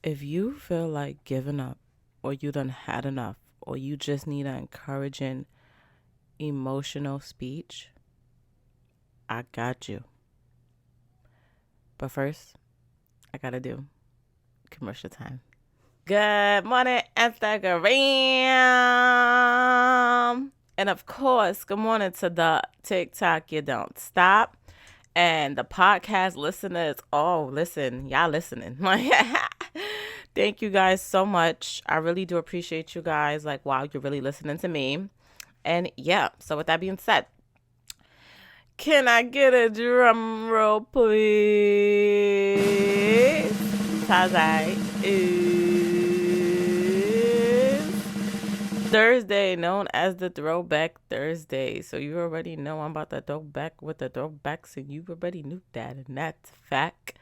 If you feel like giving up, or you done had enough, or you just need an encouraging emotional speech, I got you. But first, I gotta do commercial time. Good morning, Instagram. And of course, good morning to the TikTok You Don't Stop. And the podcast listeners, oh, listen, y'all listening. Thank you guys so much. I really do appreciate you guys. Like, wow, you're really listening to me. And yeah, so with that being said, can I get a drum roll, please? Tazai is Thursday, known as the Throwback Thursday. So you already know I'm about to throw back with the throwbacks, and you already knew that, and that's fact.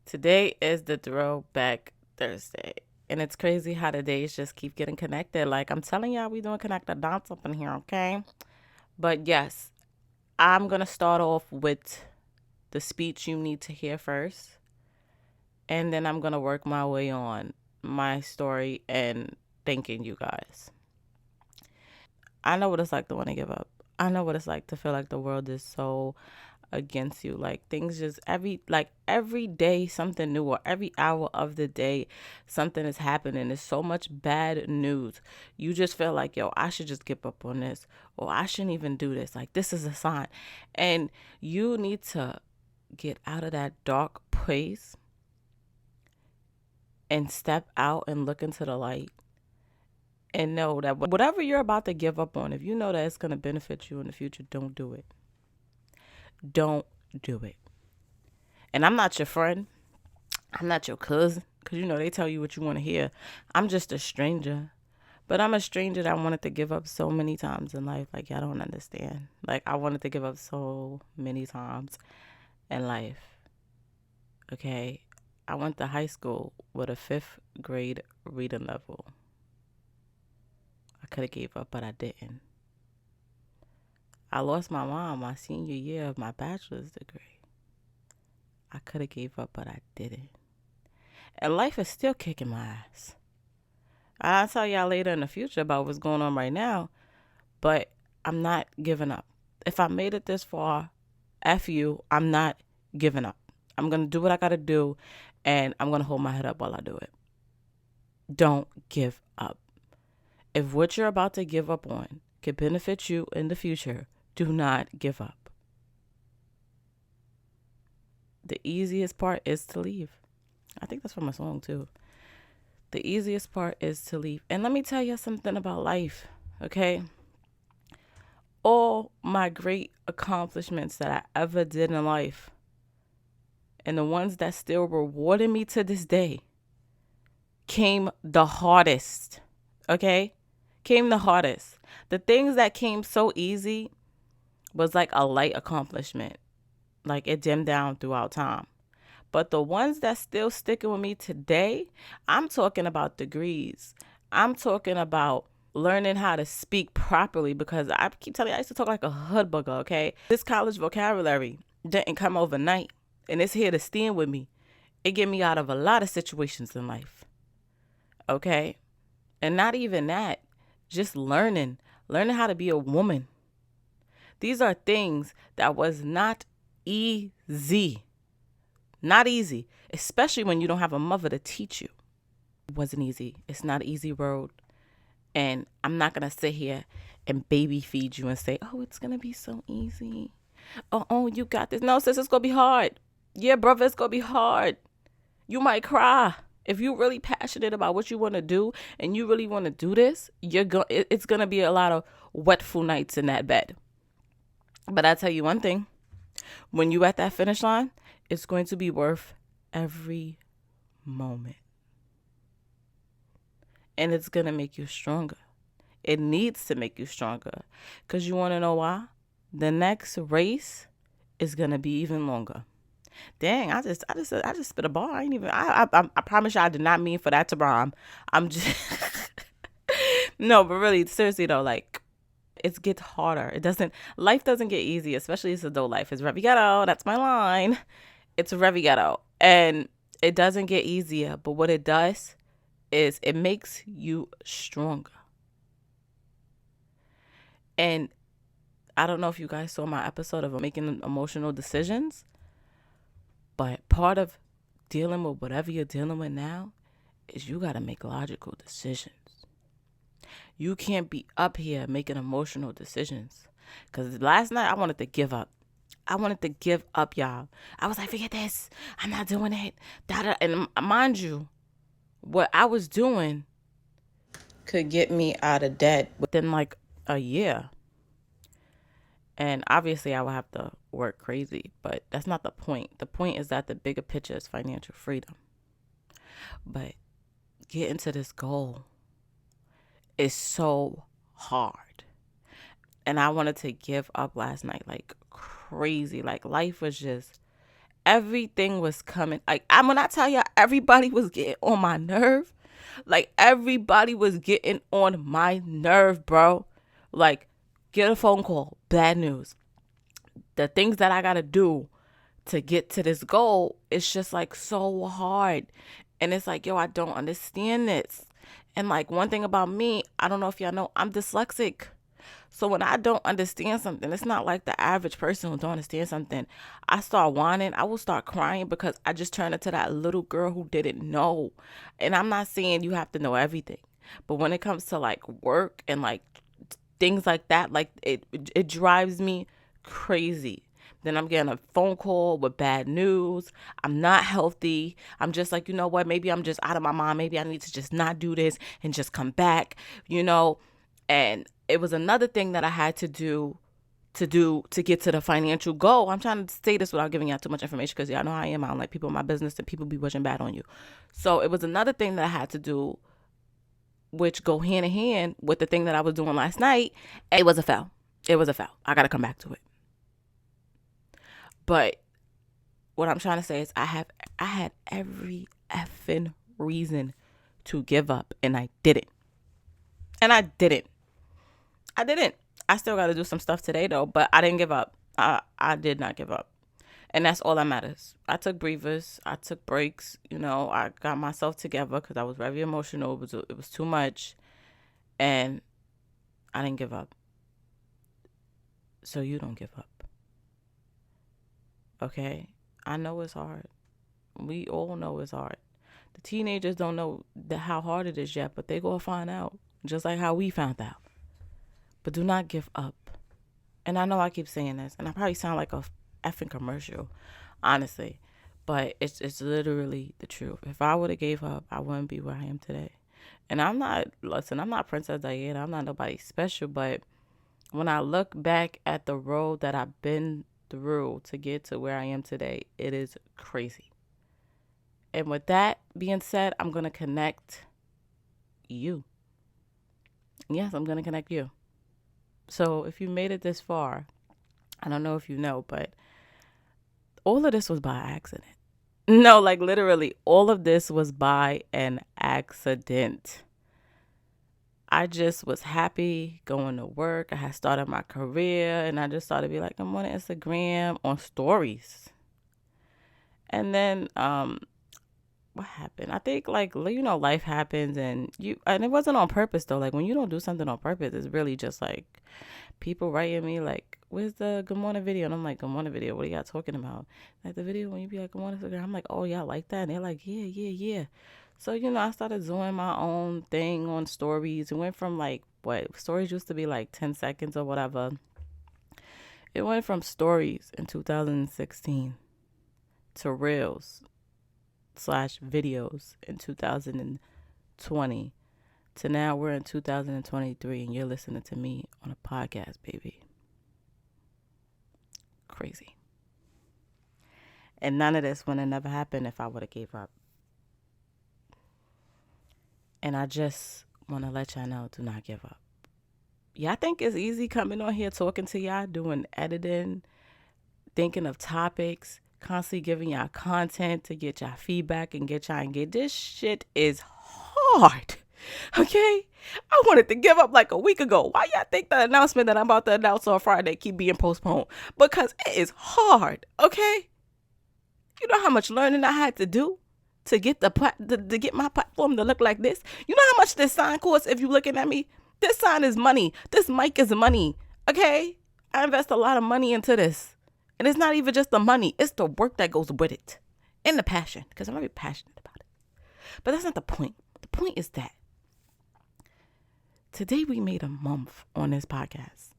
Today is the Throwback Thursday. And it's crazy how the days just keep getting connected. Like, I'm telling y'all, we doing connect the dots up in here, okay? But yes, I'm going to start off with the speech you need to hear first. And then I'm going to work my way on my story and thanking you guys. I know what it's like to want to give up. I know what it's like to feel like the world is so against you. Like, things just every day something new, or every hour of the day something is happening. There's so much bad news. You just feel like, yo, I should just give up on this, or I shouldn't even do this. Like, this is a sign. And you need to get out of that dark place and step out and look into the light, and know that whatever you're about to give up on, if you know that it's going to benefit you in the future, don't do it. Don't do it. And I'm not your friend. I'm not your cousin. Because, they tell you what you want to hear. I'm just a stranger. But I'm a stranger that wanted to give up so many times in life. Like, y'all don't understand. Like, I wanted to give up so many times in life. Okay? I went to high school with a 5th grade reading level. I could have gave up, but I didn't. I lost my mom my senior year of my bachelor's degree. I could have gave up, but I didn't. And life is still kicking my ass. I'll tell y'all later in the future about what's going on right now, but I'm not giving up. If I made it this far, F you, I'm not giving up. I'm going to do what I got to do, and I'm going to hold my head up while I do it. Don't give up. If what you're about to give up on could benefit you in the future, do not give up. The easiest part is to leave. I think that's from a song too. The easiest part is to leave. And let me tell you something about life, okay? All my great accomplishments that I ever did in life, and the ones that still rewarded me to this day, came the hardest, okay? Came the hardest. The things that came so easy was like a light accomplishment. Like, it dimmed down throughout time. But the ones that still sticking with me today, I'm talking about degrees. I'm talking about learning how to speak properly, because I keep telling you, I used to talk like a hood bugger, okay? This college vocabulary didn't come overnight, and it's here to stand with me. It get me out of a lot of situations in life, okay? And not even that, just learning how to be a woman. These are things that was not easy. Not easy, especially when you don't have a mother to teach you. It wasn't easy. It's not an easy road. And I'm not going to sit here and baby feed you and say, oh, it's going to be so easy. Oh, you got this. No, sis, it's going to be hard. Yeah, brother, it's going to be hard. You might cry. If you're really passionate about what you want to do and you really want to do this, it's going to be a lot of wetful nights in that bed. But I tell you one thing. When you at that finish line, it's going to be worth every moment. And it's going to make you stronger. It needs to make you stronger. Because you want to know why? The next race is going to be even longer. Dang, I just spit a bar. I promise you I did not mean for that to rhyme. I'm just no, but really, seriously though, like, it gets harder. Life doesn't get easy, especially this adult life. It's very ghetto. That's my line. It's very ghetto. And It doesn't get easier, but what it does is it makes you stronger. And I don't know if you guys saw my episode of making emotional decisions, but part of dealing with whatever you're dealing with now is you got to make logical decisions. You can't be up here making emotional decisions. Because last night I wanted to give up. I wanted to give up, y'all. I was like, forget this. I'm not doing it. And mind you, what I was doing could get me out of debt within like a year. And obviously I would have to work crazy, but that's not the point. The point is that the bigger picture is financial freedom. But getting to this goal is so hard. And I wanted to give up last night like crazy. Like life was just, everything was coming. Like when I tell you, everybody was getting on my nerve. Like everybody was getting on my nerve, bro. Like get a phone call, bad news. The things that I got to do to get to this goal, it's just like so hard. And it's like, yo, I don't understand this. And like one thing about me, I don't know if y'all know, I'm dyslexic. So when I don't understand something, it's not like the average person who don't understand something. I start whining. I will start crying because I just turn into that little girl who didn't know. And I'm not saying you have to know everything. But when it comes to like work and like things like that, like it drives me crazy. Then I'm getting a phone call with bad news. I'm not healthy. I'm just like, you know what? Maybe I'm just out of my mind. Maybe I need to just not do this and just come back, you know? And it was another thing that I had to get to the financial goal. I'm trying to say this without giving out too much information because y'all know how I am. I don't like people in my business and people be wishing bad on you. So it was another thing that I had to do, which go hand in hand with the thing that I was doing last night. And it was a fail. I got to come back to it. But what I'm trying to say is I had every effing reason to give up, and I didn't. I still got to do some stuff today though, but I didn't give up. I did not give up. And that's all that matters. I took breathers. I took breaks. You know, I got myself together because I was very emotional. It was too much. And I didn't give up. So you don't give up. Okay? I know it's hard. We all know it's hard. The teenagers don't know how hard it is yet, but they go find out. Just like how we found out. But do not give up. And I know I keep saying this, and I probably sound like a effing commercial, honestly. But it's literally the truth. If I would have gave up, I wouldn't be where I am today. And I'm not Princess Diana. I'm not nobody special. But when I look back at the road that I've been through to get to where I am today, it is crazy. And with that being said, I'm going to connect you. Yes, I'm going to connect you. So if you made it this far, I don't know if you know, but all of this was by accident. No, like literally, all of this was by an accident. I just was happy going to work. I had started my career, and I just started to be like, I'm on Instagram on stories. And then what happened? I think like, you know, life happens and it wasn't on purpose though. Like when you don't do something on purpose, it's really just like people writing me like, where's the good morning video? And I'm like, good morning video, what are y'all talking about? Like the video when you be like, good morning, I'm like, oh, y'all like that? And they're like, yeah. So, you know, I started doing my own thing on stories. It went from like, stories used to be like 10 seconds or whatever. It went from stories in 2016 to reels / videos in 2020 to now we're in 2023 and you're listening to me on a podcast, baby. Crazy. And none of this would have never happened if I would have gave up. And I just want to let y'all know, do not give up. Y'all think it's easy coming on here talking to y'all, doing editing, thinking of topics, constantly giving y'all content to get y'all feedback and get y'all engaged. This shit is hard. Okay? I wanted to give up like a week ago. Why y'all think the announcement that I'm about to announce on Friday keep being postponed? Because it is hard. Okay? You know how much learning I had to do to get to get my platform to look like this. You know how much this sign costs if you're looking at me? This sign is money. This mic is money. Okay? I invest a lot of money into this. And it's not even just the money. It's the work that goes with it. And the passion. Because I'm very passionate about it. But that's not the point. The point is that today we made a month on this podcast.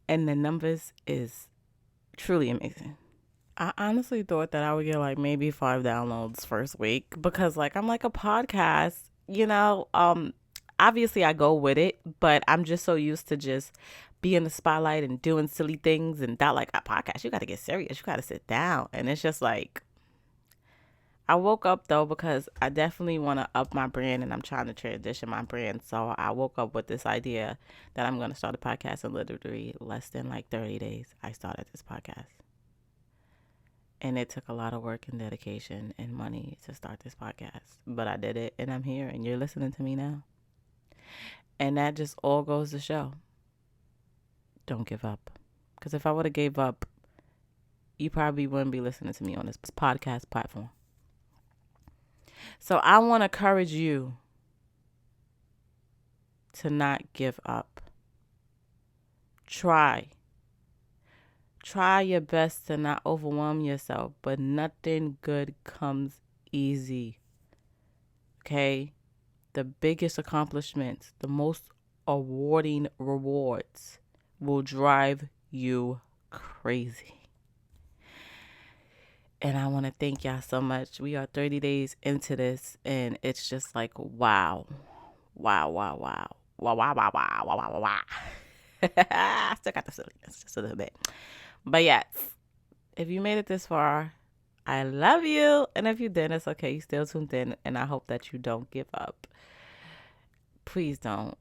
And the numbers is truly amazing. I honestly thought that I would get like maybe 5 downloads first week because like I'm like a podcast, obviously I go with it, but I'm just so used to just be in the spotlight and doing silly things and not like a podcast. You got to get serious. You got to sit down. And it's just like, I woke up though because I definitely want to up my brand and I'm trying to transition my brand. So I woke up with this idea that I'm going to start a podcast in literally less than like 30 days. I started this podcast. And it took a lot of work and dedication and money to start this podcast. But I did it and I'm here and you're listening to me now. And that just all goes to show. Don't give up. Because if I would have gave up, you probably wouldn't be listening to me on this podcast platform. So I want to encourage you to not give up. Try your best to not overwhelm yourself, but nothing good comes easy. Okay? The biggest accomplishments, the most awarding rewards will drive you crazy. And I want to thank y'all so much. We are 30 days into this, and it's just like, wow. Wow, wow, wow. Wow, wow, wow, wow, wow, wow, wow. I still got the silliness just a little bit. But yes, if you made it this far, I love you. And if you didn't, it's okay. You still tuned in. And I hope that you don't give up. Please don't.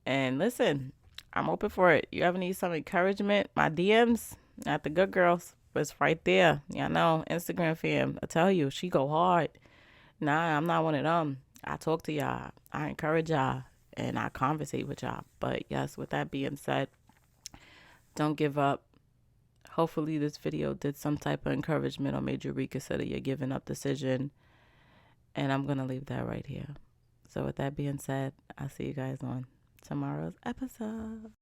And listen, I'm open for it. You ever need some encouragement? My DMs at the Good Girls was right there. Y'all know, Instagram fam. I tell you, she go hard. Nah, I'm not one of them. I talk to y'all. I encourage y'all. And I conversate with y'all. But yes, with that being said, don't give up. Hopefully this video did some type of encouragement or made you reconsider your giving up decision. And I'm going to leave that right here. So with that being said, I'll see you guys on tomorrow's episode.